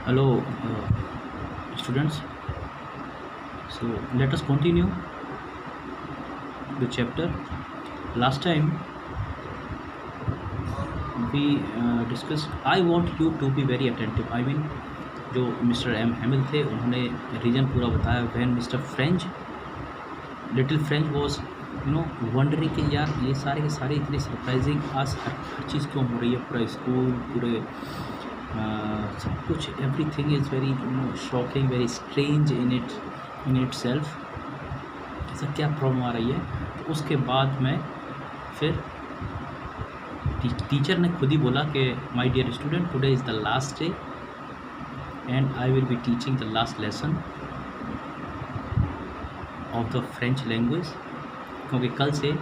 Hello, students. So let us continue the chapter. Last time we discussed. I want you to be very attentive. I mean, जो mister M हैमिल थे उन्होंने reason पूरा बताया. When mister French little French was wondering कि यार ये सारे के सारे इतने सरप्राइजिंग आज हर चीज़ क्यों हो रही है, पूरा स्कूल पूरे सब कुछ everything is very shocking, very strange in it self. ऐसा क्या प्रॉब्लम आ रही है. तो उसके बाद में फिर टीचर ने खुद ही बोला कि my dear student, today is the last day and I will be teaching the last lesson of the French language, क्योंकि कल से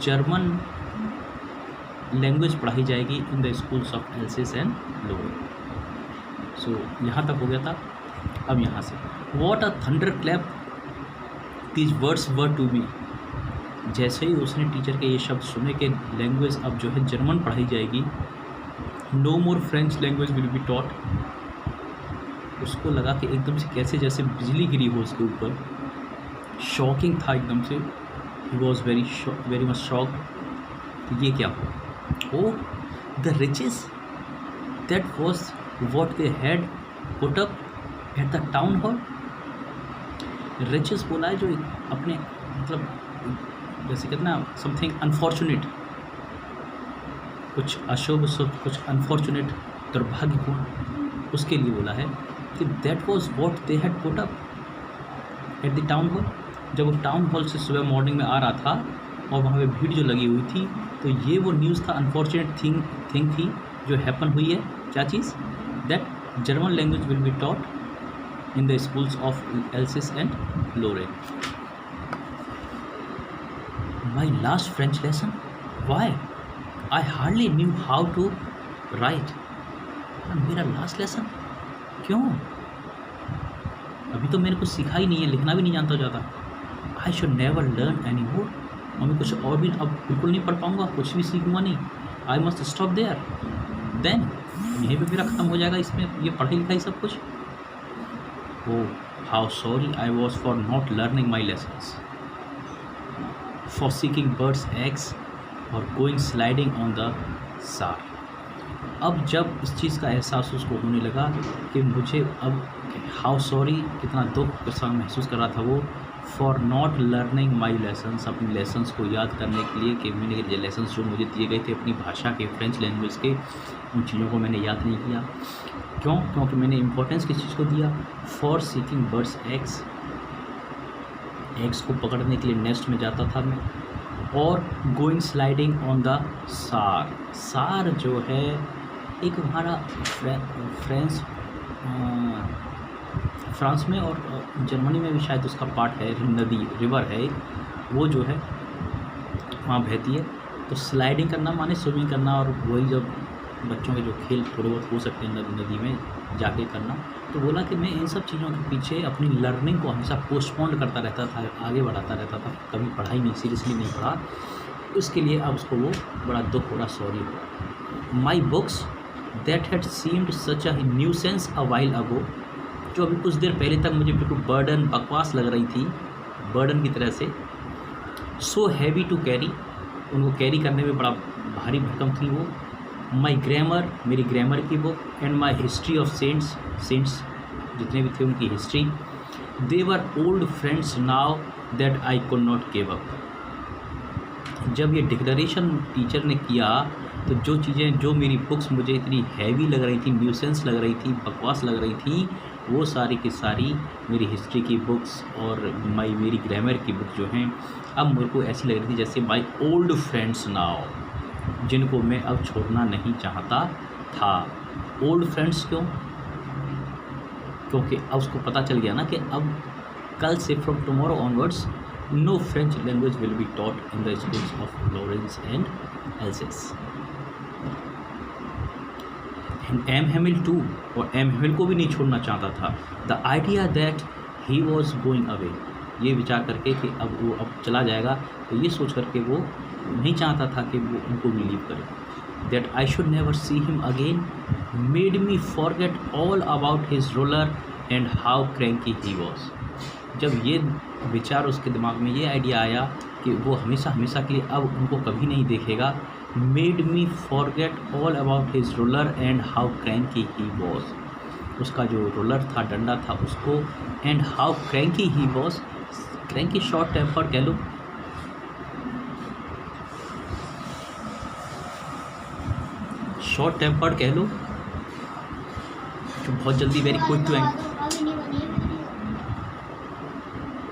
जर्मन लैंग्वेज पढ़ाई जाएगी in the schools of Alsace and Lorraine. So यहाँ तक हो गया था. अब यहाँ से what a thunderclap these words were to me. जैसे ही उसने टीचर के ये शब्द सुने कि लैंग्वेज अब जो है जर्मन पढ़ाई जाएगी, no more French language will be taught, उसको लगा कि एकदम से कैसे जैसे बिजली गिरी हो उसके ऊपर. शॉकिंग था एकदम से. He was very much shocked. ये क्या हुआ. Oh, the riches, that was what they had put up at the town hall. riches बोला है जो अपने मतलब जैसे कहते ना समथिंग अनफॉर्चुनेट, कुछ अशुभ शुभ, कुछ अनफॉर्चुनेट दुर्भाग्यपूर्ण, उसके लिए बोला है कि that was what they had put up at the town hall. जब वो टाउन हॉल से सुबह मॉर्निंग में आ रहा था और वहाँ पे भीड़ जो लगी हुई थी, तो ये वो न्यूज़ था, अनफॉर्चुनेट थिंग थी जो हैपन हुई है. क्या चीज़. That German language will be taught in the schools of Alsace and Lorraine. My last French lesson. Why. I hardly knew how to write. मेरा लास्ट लेसन क्यों. अभी तो मैंने कुछ सीखा ही नहीं है, लिखना भी नहीं जानता ज़्यादा. I should never learn any more. और मैं कुछ और भी अब बिल्कुल नहीं पढ़ पाऊँगा, कुछ भी सीखूँगा नहीं. I must stop there. Then यहीं पे मेरा ख़त्म हो जाएगा इसमें, ये पढ़ाई लिखाई सब कुछ. Oh how sorry I was for not learning my lessons, for seeking birds eggs और गोइंग स्लाइडिंग ऑन द सार. अब जब इस चीज़ का एहसास उसको होने लगा कि मुझे अब हाउ सॉरी, कितना दुख के साथ महसूस कर रहा था वो, for not learning my lessons, अपनी लेसन्स को याद करने के लिए कि मैंने ये लेसन्स जो मुझे दिए गए थे अपनी भाषा के, फ्रेंच लैंग्वेज के, उन चीज़ों को मैंने याद नहीं किया. क्यों. क्योंकि मैंने इम्पोर्टेंस किस चीज़ को दिया. For seeking birds eggs, eggs को पकड़ने के लिए नेस्ट में जाता था मैं. और गोइंग स्लाइडिंग ऑन द सार. सार जो है एक हमारा फ्रांस में और जर्मनी में भी शायद उसका पार्ट है, नदी रिवर है एक, वो जो है वहाँ बहती है. तो स्लाइडिंग करना माने स्विमिंग करना, और वही जब बच्चों के जो खेल थोड़े बहुत हो सकते हैं नदी में जाके करना. तो बोला कि मैं इन सब चीज़ों के पीछे अपनी लर्निंग को हमेशा पोस्टपोन करता रहता था, आगे बढ़ाता रहता था, कभी पढ़ाई नहीं, सीरियसली नहीं पढ़ा. उसके लिए अब उसको वो बड़ा दुख हो रहा, सॉरी हो रहा. My books that had seemed such a nuisance a while ago, जो अभी कुछ देर पहले तक मुझे बिल्कुल बर्डन, बकवास लग रही थी, बर्डन की तरह से. सो हैवी टू कैरी, उनको कैरी करने में बड़ा भारी भरकम थी वो. माई ग्रामर, मेरी ग्रामर की book, and my history of cents जितने भी थे उनकी history. They were old friends now that I could not give up. जब ये डिक्लेरेशन टीचर ने किया तो जो चीज़ें, जो मेरी बुक्स मुझे इतनी हैवी लग रही थी, न्यूसेंस लग रही थी, बकवास लग रही थी, वो सारी की सारी मेरी हिस्ट्री की बुक्स और मेरी ग्रामर की बुक जो हैं, अब मेरे को ऐसी लग रही थी जैसे माई ओल्ड फ्रेंड्स नाउ, जिनको मैं अब छोड़ना नहीं चाहता था. ओल्ड फ्रेंड्स क्यों. क्योंकि अब उसको पता चल गया ना कि अब कल से from tomorrow onwards no French language will be taught in the schools of Lawrence and Alsace. M Hamel too, और एम हैमिल को भी नहीं छोड़ना चाहता था. The idea that he was going away, ये विचार करके कि अब वो अब चला जाएगा, तो ये सोच करके वो नहीं चाहता था कि वो उनको भी लीव करे. that I should never see him again made me forget all about his ruler and how cranky he was. जब ये विचार उसके दिमाग में, ये आइडिया आया कि वो हमेशा हमेशा के लिए अब उनको कभी नहीं देखेगा, made me forget all about his ruler and how cranky he was. उसका जो रूलर था, डंडा था उसको, and how cranky he was. cranky short tempered कह लो, शॉर्ट टेम्पर्ड कह लो, जो बहुत जल्दी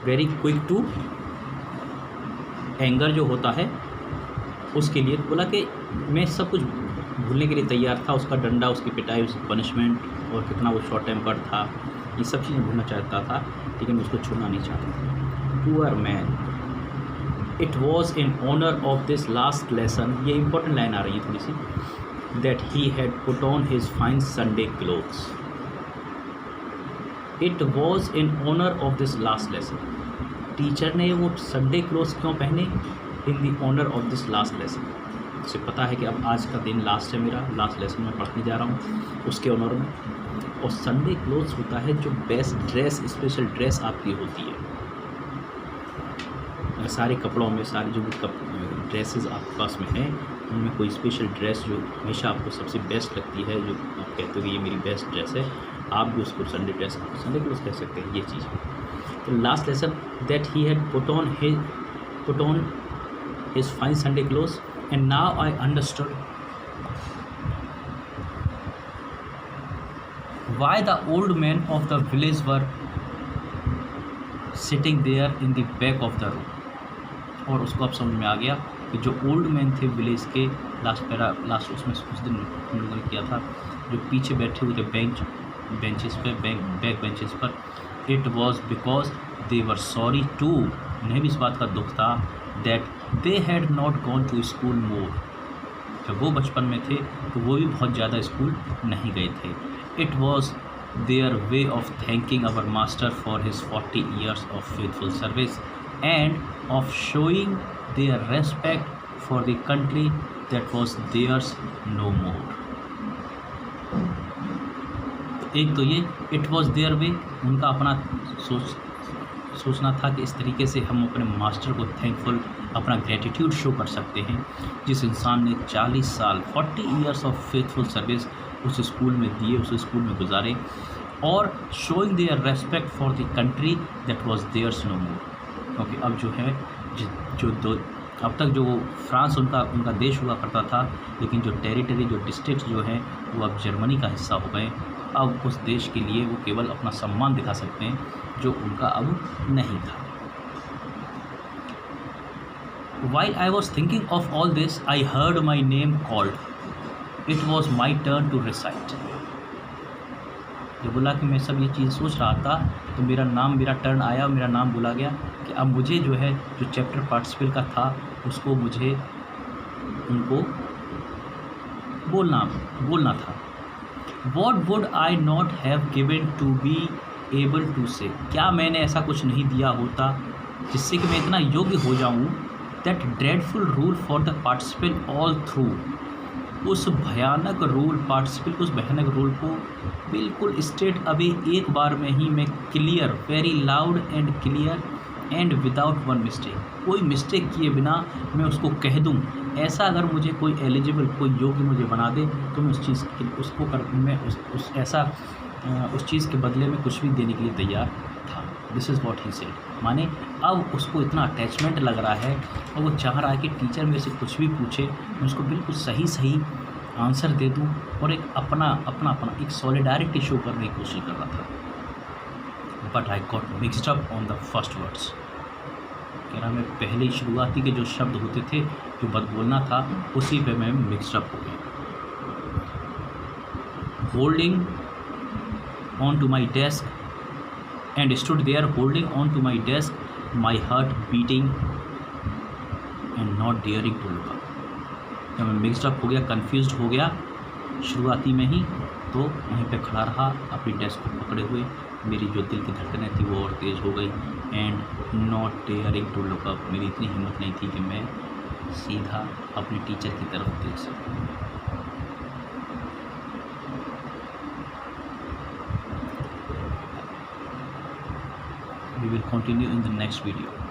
वेरी क्विक टू एंगर जो होता है, उसके लिए बोला कि मैं सब कुछ भूलने के लिए तैयार था, उसका डंडा, उसकी पिटाई, उसकी पनिशमेंट और कितना वो शॉर्ट टेम्पर्ड था, ये सब चीज़ें भूलना चाहता था, लेकिन मैं उसको छूना नहीं चाहता था. Poor man, it was in honour of this last lesson, ये इंपॉर्टेंट लाइन आ रही है थोड़ी सी, that he had put on his fine Sunday clothes. It was in honor of this last lesson. Teacher ने वो संडे क्लोथ्स क्यों पहने? In the honour of this last lesson. उसे पता है कि अब आज का दिन लास्ट है, मेरा लास्ट लेसन में पढ़ने जा रहा हूँ, उसके ऑनर में. और संडे क्लोथ्स होता है जो बेस्ट ड्रेस, स्पेशल ड्रेस आपकी होती है. सारे कपड़ों में, सारी जो भी ड्रेसेस आपके पास में हैं, उनमें कोई स्पेशल ड्रेस जो हमेशा आपको सबसे बेस्ट लगती है, जो आप कहते हो कि ये मेरी बेस्ट ड्रेस है, आप भी उसको संडे ड्रेस, संडे क्लोथ्स कह सकते हैं, ये चीज़ है. तो last lesson, that he had put on his fine Sunday clothes and now I understood why the old man of the village were sitting there in the back of the room. और उसको अब समझ में आ गया कि जो old man थे विलेज के, लास्ट उसमें उस दिन हम लोगों ने किया था, जो पीछे बैठे हुए थे बेंचेस पे, बैक बेंचेस पर, it was because they were sorry too, उन्हें भी इस बात का दुख था, that they had not gone to school more, जब वो बचपन में थे तो वो भी बहुत ज़्यादा स्कूल नहीं गए थे. It was their way of thanking our master for his 40 years of faithful service and of showing their respect for the country that was theirs no more. एक तो ये it was their way, उनका अपना सोचना था कि इस तरीके से हम अपने मास्टर को थैंकफुल, अपना ग्रेटिट्यूड शो कर सकते हैं, जिस इंसान ने 40 साल 40 years ऑफ फेथफुल सर्विस उस स्कूल में दिए, उस स्कूल में गुजारे, और showing their respect for the country that was theirs no more. क्योंकि अब जो है अब तक जो फ्रांस उनका देश हुआ करता था, लेकिन जो टेरिटरी, जो डिस्ट्रिक्ट जो हैं वो अब जर्मनी का हिस्सा हो गए. अब उस देश के लिए वो केवल अपना सम्मान दिखा सकते हैं, जो उनका अब नहीं था. While I was thinking of all this, I heard my name called. It was my turn to recite. ये बोला कि मैं सब ये चीज़ सोच रहा था, तो मेरा टर्न आया, मेरा नाम बोला गया कि अब मुझे जो है, जो चैप्टर पार्टिसिपल का था, उसको मुझे उनको बोलना था. What would I not have given to be able to say? क्या मैंने ऐसा कुछ नहीं दिया होता जिससे कि मैं इतना योग्य हो जाऊँ. That dreadful rule for the participle all through. उस भयानक रूल, पार्टिसिपल के उस भयानक रूल को बिल्कुल स्ट्रेट अभी एक बार में ही मैं clear, very loud and clear and without one mistake, कोई मिस्टेक किए बिना मैं उसको कह दूं. ऐसा अगर मुझे कोई एलिजिबल, कोई योग्य मुझे बना दे, तो मैं उस चीज़ उसको कर मैं उस चीज़ के बदले में कुछ भी देने के लिए तैयार था. This is what he said. माने अब उसको इतना अटैचमेंट लग रहा है और वो चाह रहा है कि टीचर मेरे से कुछ भी पूछे, मैं उसको बिल्कुल सही आंसर दे दूं, और एक अपना एक सॉलिडारिटी शो करने की कोशिश कर रहा था. But I got mixed up on the first words. कह रहा मैं पहले शुरुआती के जो शब्द होते थे, जो बोलना था, उसी पे मैं मिक्सड अप हो गया. Holding on to my desk and stood there holding on to my desk, my heart beating and not daring to look up. जब मैं मिक्सड अप हो गया, कन्फ्यूज्ड हो गया शुरुआती में ही, तो वहीं पे खड़ा रहा अपनी डेस्क को पकड़े हुए. मेरी जो दिल की धड़कनें थी वो और तेज़ हो गई. And not daring to look up, मेरी इतनी हिम्मत नहीं थी कि मैं सीधा अपने टीचर की तरफ देख सकूँ. we will continue in the next video.